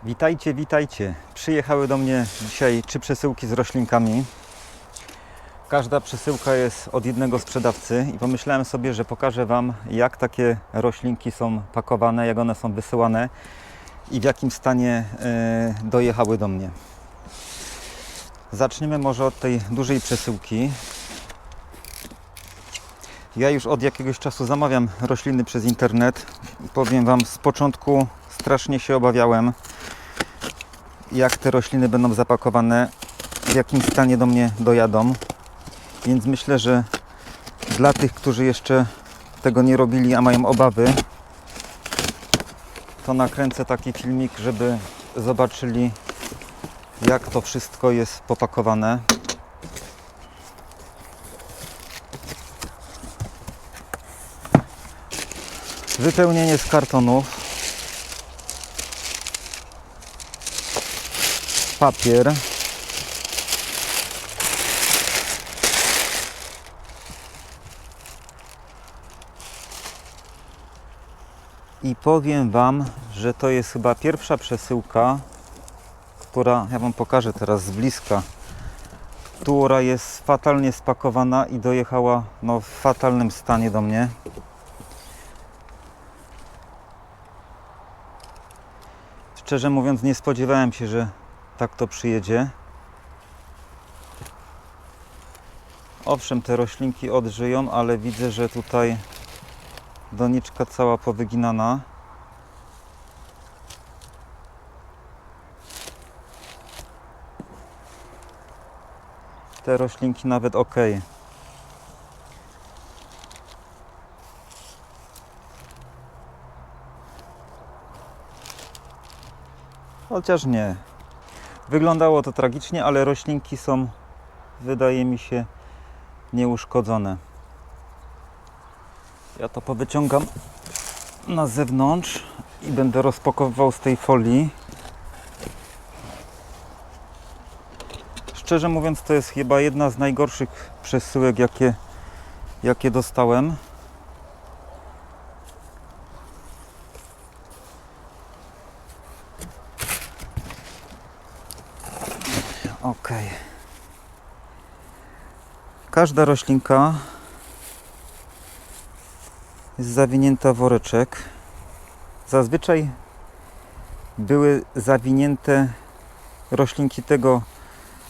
Witajcie, witajcie. Przyjechały do mnie dzisiaj 3 przesyłki z roślinkami. Każda przesyłka jest od jednego sprzedawcy i pomyślałem sobie, że pokażę Wam, jak takie roślinki są pakowane, jak one są wysyłane i w jakim stanie dojechały do mnie. Zaczniemy może od tej dużej przesyłki. Ja już od jakiegoś czasu zamawiam rośliny przez internet. Powiem Wam, z początku strasznie się obawiałem, jak te rośliny będą zapakowane, w jakim stanie do mnie dojadą. Więc myślę, że dla tych, którzy jeszcze tego nie robili, a mają obawy, to nakręcę taki filmik, żeby zobaczyli, jak to wszystko jest popakowane. Wypełnienie z kartonów, papier, i powiem Wam, że to jest chyba pierwsza przesyłka, która, ja Wam pokażę teraz z bliska, która jest fatalnie spakowana i dojechała w fatalnym stanie do mnie. Szczerze mówiąc, nie spodziewałem się, że tak to przyjedzie. Owszem, te roślinki odżyją, ale widzę, że tutaj doniczka cała powyginana. Te roślinki nawet ok. Chociaż nie. Wyglądało to tragicznie, ale roślinki są, wydaje mi się, nieuszkodzone. Ja to powyciągam na zewnątrz i będę rozpakowywał z tej folii. Szczerze mówiąc, to jest chyba jedna z najgorszych przesyłek, jakie dostałem. Ok. Każda roślinka jest zawinięta w woreczek. Zazwyczaj były zawinięte roślinki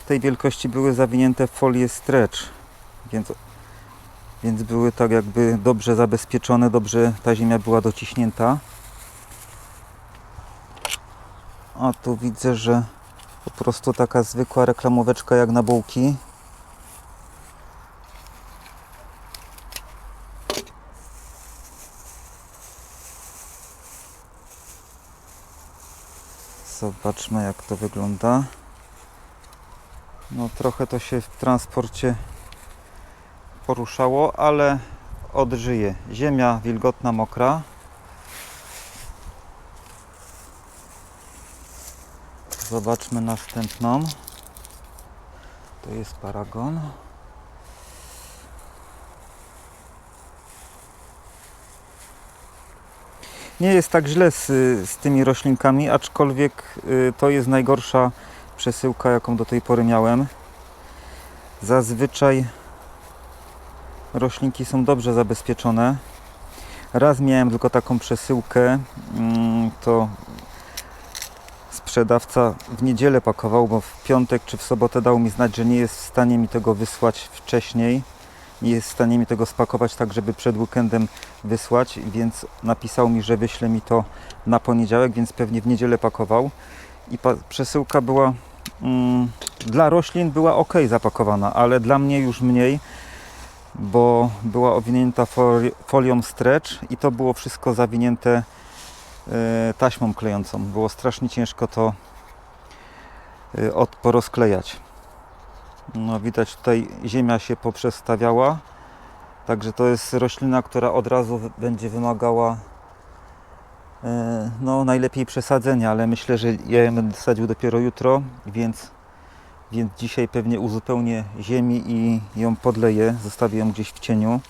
tej wielkości były zawinięte w folię stretch, więc były tak jakby dobrze zabezpieczone, dobrze ta ziemia była dociśnięta. A tu widzę, że po prostu taka zwykła reklamóweczka jak na bułki. Zobaczmy, jak to wygląda. No trochę to się w transporcie poruszało, ale odżyje. Ziemia wilgotna, mokra. Zobaczmy następną. To jest paragon. Nie jest tak źle z tymi roślinkami, aczkolwiek to jest najgorsza przesyłka, jaką do tej pory miałem. Zazwyczaj roślinki są dobrze zabezpieczone. Raz miałem tylko taką przesyłkę, to sprzedawca w niedzielę pakował, bo w piątek czy w sobotę dał mi znać, że nie jest w stanie mi tego wysłać wcześniej. Nie jest w stanie mi tego spakować tak, żeby przed weekendem wysłać, więc napisał mi, że wyśle mi to na poniedziałek, więc pewnie w niedzielę pakował. I przesyłka była dla roślin była ok zapakowana, ale dla mnie już mniej, bo była owinięta folią stretch i to było wszystko zawinięte taśmą klejącą. Było strasznie ciężko to porozklejać. No, widać, tutaj ziemia się poprzestawiała, także to jest roślina, która od razu będzie wymagała najlepiej przesadzenia, ale myślę, że ja ją będę sadził dopiero jutro, więc dzisiaj pewnie uzupełnię ziemi i ją podleję, zostawię ją gdzieś w cieniu.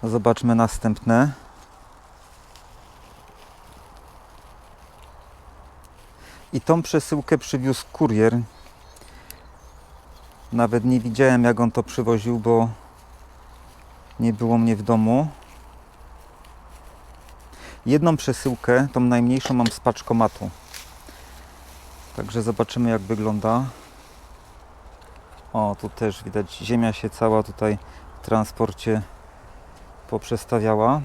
Zobaczmy następne. I tą przesyłkę przywiózł kurier. Nawet nie widziałem, jak on to przywoził, bo nie było mnie w domu. Jedną przesyłkę, tą najmniejszą, mam z paczkomatu. Także zobaczymy, jak wygląda. O, tu też widać, ziemia się cała tutaj w transporcie poprzestawiała.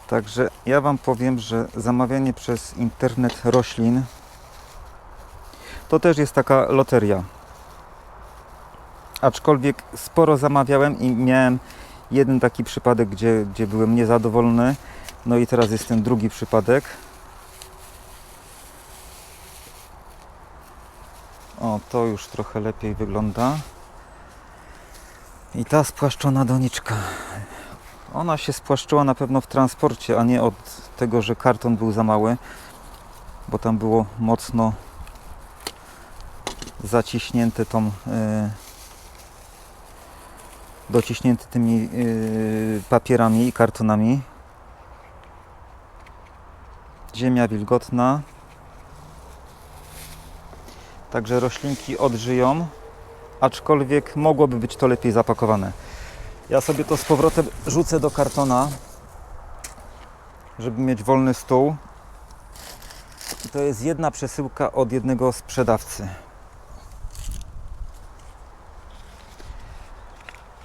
Także ja Wam powiem, że zamawianie przez internet roślin to też jest taka loteria. Aczkolwiek sporo zamawiałem i miałem jeden taki przypadek, gdzie byłem niezadowolony. No i teraz jest ten drugi przypadek. O, to już trochę lepiej wygląda. I ta spłaszczona doniczka. Ona się spłaszczyła na pewno w transporcie, a nie od tego, że karton był za mały, bo tam było mocno zaciśnięte dociśnięte tymi papierami i kartonami. Ziemia wilgotna. Także roślinki odżyją, aczkolwiek mogłoby być to lepiej zapakowane. Ja sobie to z powrotem rzucę do kartona, żeby mieć wolny stół. I to jest jedna przesyłka od jednego sprzedawcy.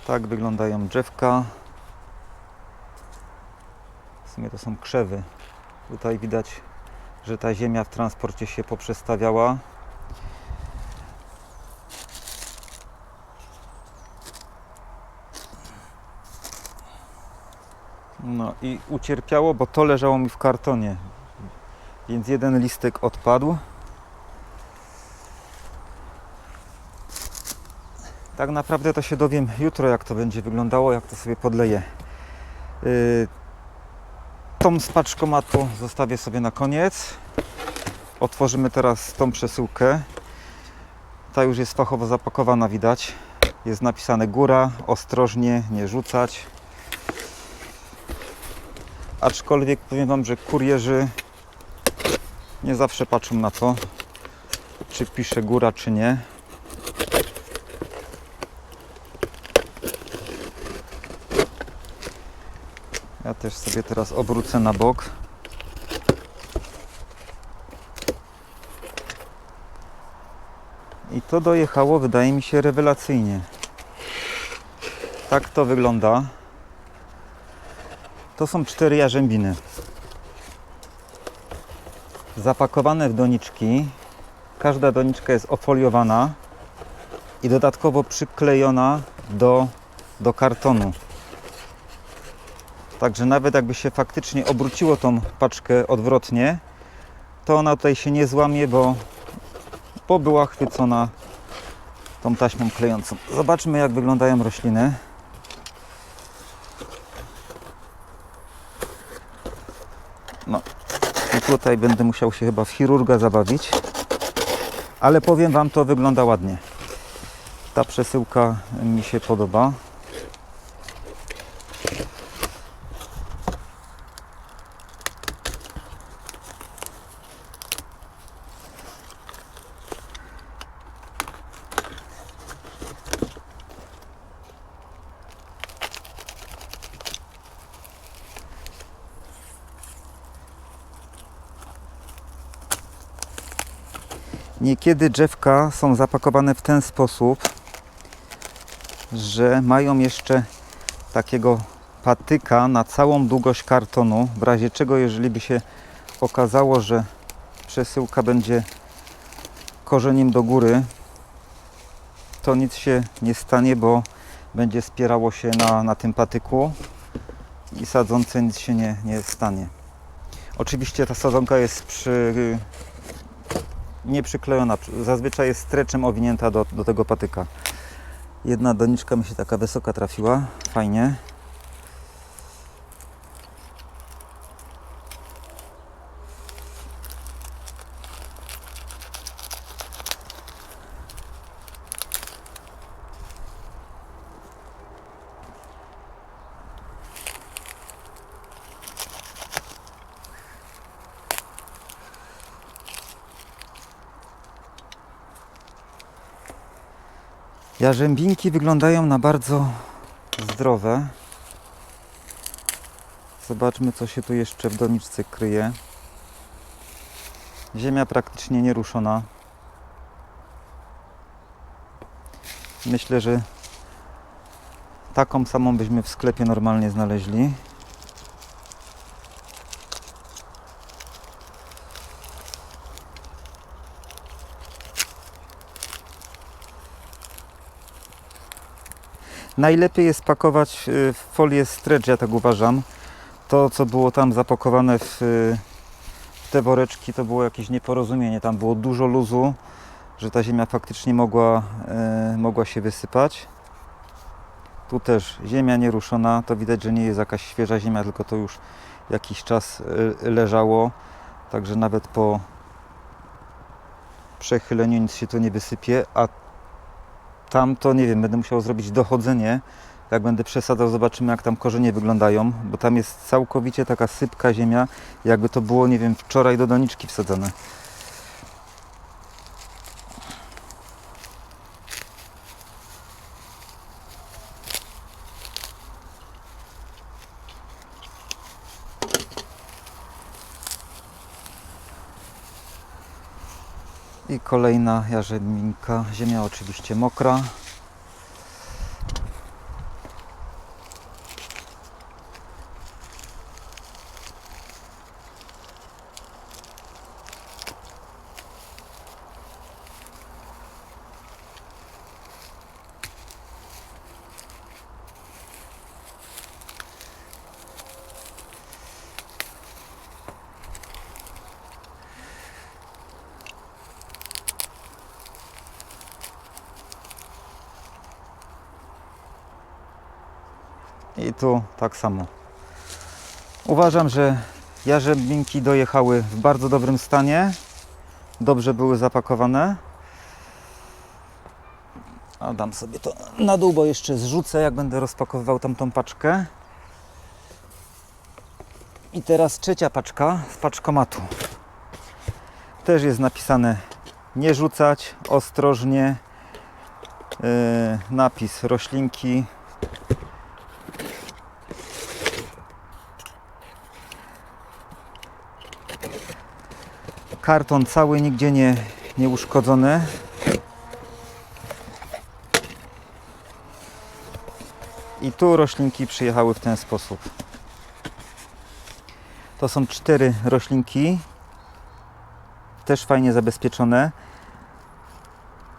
Tak wyglądają drzewka. W sumie to są krzewy. Tutaj widać, że ta ziemia w transporcie się poprzestawiała. No i ucierpiało, bo to leżało mi w kartonie. Więc jeden listek odpadł. Tak naprawdę to się dowiem jutro, jak to będzie wyglądało, jak to sobie podleję. Tą z paczkomatu zostawię sobie na koniec. Otworzymy teraz tą przesyłkę. Ta już jest fachowo zapakowana, widać. Jest napisane góra, ostrożnie, nie rzucać. Aczkolwiek powiem Wam, że kurierzy nie zawsze patrzą na to, czy pisze góra, czy nie. Ja też sobie teraz obrócę na bok. I to dojechało, wydaje mi się, rewelacyjnie. Tak to wygląda. To są 4 jarzębiny. Zapakowane w doniczki. Każda doniczka jest ofoliowana i dodatkowo przyklejona do kartonu. Także nawet jakby się faktycznie obróciło tą paczkę odwrotnie, to ona tutaj się nie złamie, bo była chwycona tą taśmą klejącą. Zobaczmy, jak wyglądają rośliny. No i tutaj będę musiał się chyba w chirurga zabawić, ale powiem Wam, to wygląda ładnie. Ta przesyłka mi się podoba. Niekiedy drzewka są zapakowane w ten sposób, że mają jeszcze takiego patyka na całą długość kartonu, w razie czego, jeżeli by się okazało, że przesyłka będzie korzeniem do góry, to nic się nie stanie, bo będzie spierało się na tym patyku i sadzące nic się nie stanie. Oczywiście ta sadzonka jest nie przyklejona, zazwyczaj jest streczem owinięta do tego patyka. Jedna doniczka mi się taka wysoka trafiła, fajnie. Jarzębinki wyglądają na bardzo zdrowe. Zobaczmy, co się tu jeszcze w doniczce kryje. Ziemia praktycznie nieruszona. Myślę, że taką samą byśmy w sklepie normalnie znaleźli. Najlepiej jest pakować w folię stretch, ja tak uważam. To, co było tam zapakowane w te woreczki, to było jakieś nieporozumienie. Tam było dużo luzu, że ta ziemia faktycznie mogła się wysypać. Tu też ziemia nieruszona. To widać, że nie jest jakaś świeża ziemia, tylko to już jakiś czas leżało. Także nawet po przechyleniu nic się tu nie wysypie. A tam to nie wiem, będę musiał zrobić dochodzenie. Jak będę przesadzał, zobaczymy, jak tam korzenie wyglądają, bo tam jest całkowicie taka sypka ziemia, jakby to było, nie wiem, wczoraj do doniczki wsadzone. I kolejna jarzębinka, ziemia oczywiście mokra. I tu tak samo. Uważam, że jarzębinki dojechały w bardzo dobrym stanie. Dobrze były zapakowane. A dam sobie to na dół, bo jeszcze zrzucę, jak będę rozpakowywał tamtą paczkę. I teraz trzecia paczka z paczkomatu. Też jest napisane nie rzucać, ostrożnie. Napis roślinki. Karton cały, nigdzie nie uszkodzony. I tu roślinki przyjechały w ten sposób. To są 4 roślinki. Też fajnie zabezpieczone.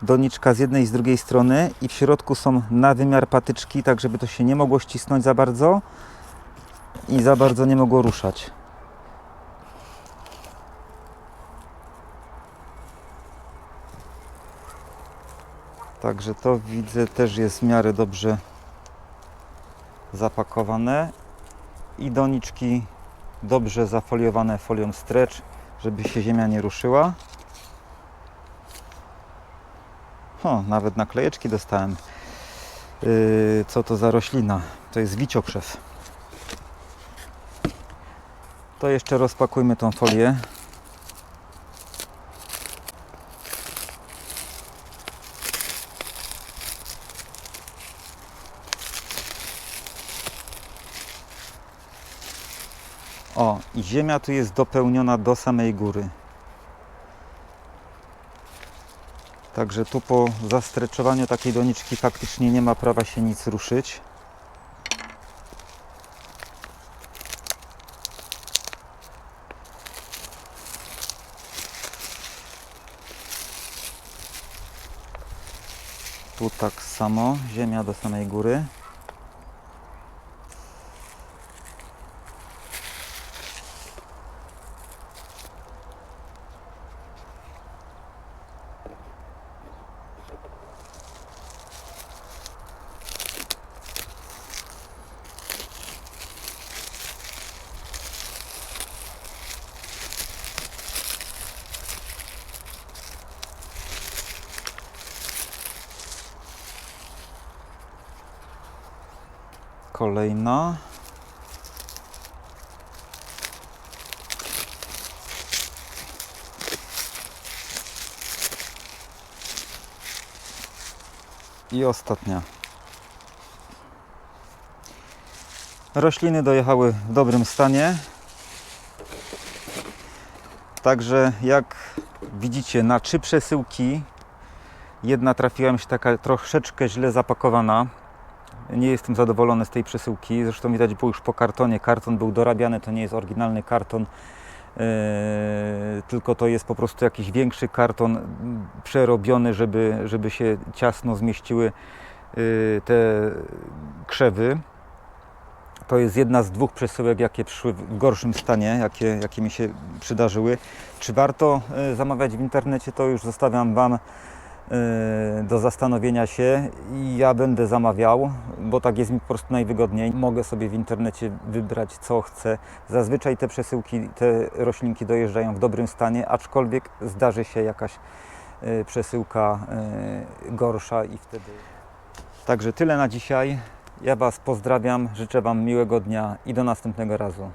Doniczka z jednej i z drugiej strony. I w środku są na wymiar patyczki, tak żeby to się nie mogło ścisnąć za bardzo. I za bardzo nie mogło ruszać. Także to widzę też jest w miarę dobrze zapakowane i doniczki dobrze zafoliowane folią stretch, żeby się ziemia nie ruszyła. Nawet naklejeczki dostałem. Co to za roślina? To jest wiciokrzew. To jeszcze rozpakujmy tą folię. I ziemia tu jest dopełniona do samej góry. Także tu po zastreczowaniu takiej doniczki faktycznie nie ma prawa się nic ruszyć. Tu tak samo, ziemia do samej góry. Kolejna. I ostatnia. Rośliny dojechały w dobrym stanie. Także jak widzicie, na 3 przesyłki jedna trafiła mi się taka troszeczkę źle zapakowana. Nie jestem zadowolony z tej przesyłki. Zresztą widać było już po kartonie. Karton był dorabiany, to nie jest oryginalny karton. Tylko to jest po prostu jakiś większy karton przerobiony, żeby się ciasno zmieściły te krzewy. To jest jedna z 2 przesyłek, jakie przyszły w gorszym stanie, jakie mi się przydarzyły. Czy warto zamawiać w internecie, to już zostawiam Wam do zastanowienia się. I ja będę zamawiał, bo tak jest mi po prostu najwygodniej. Mogę sobie w internecie wybrać, co chcę. Zazwyczaj te przesyłki, te roślinki dojeżdżają w dobrym stanie, aczkolwiek zdarzy się jakaś przesyłka gorsza i wtedy... Także tyle na dzisiaj. Ja Was pozdrawiam, życzę Wam miłego dnia i do następnego razu.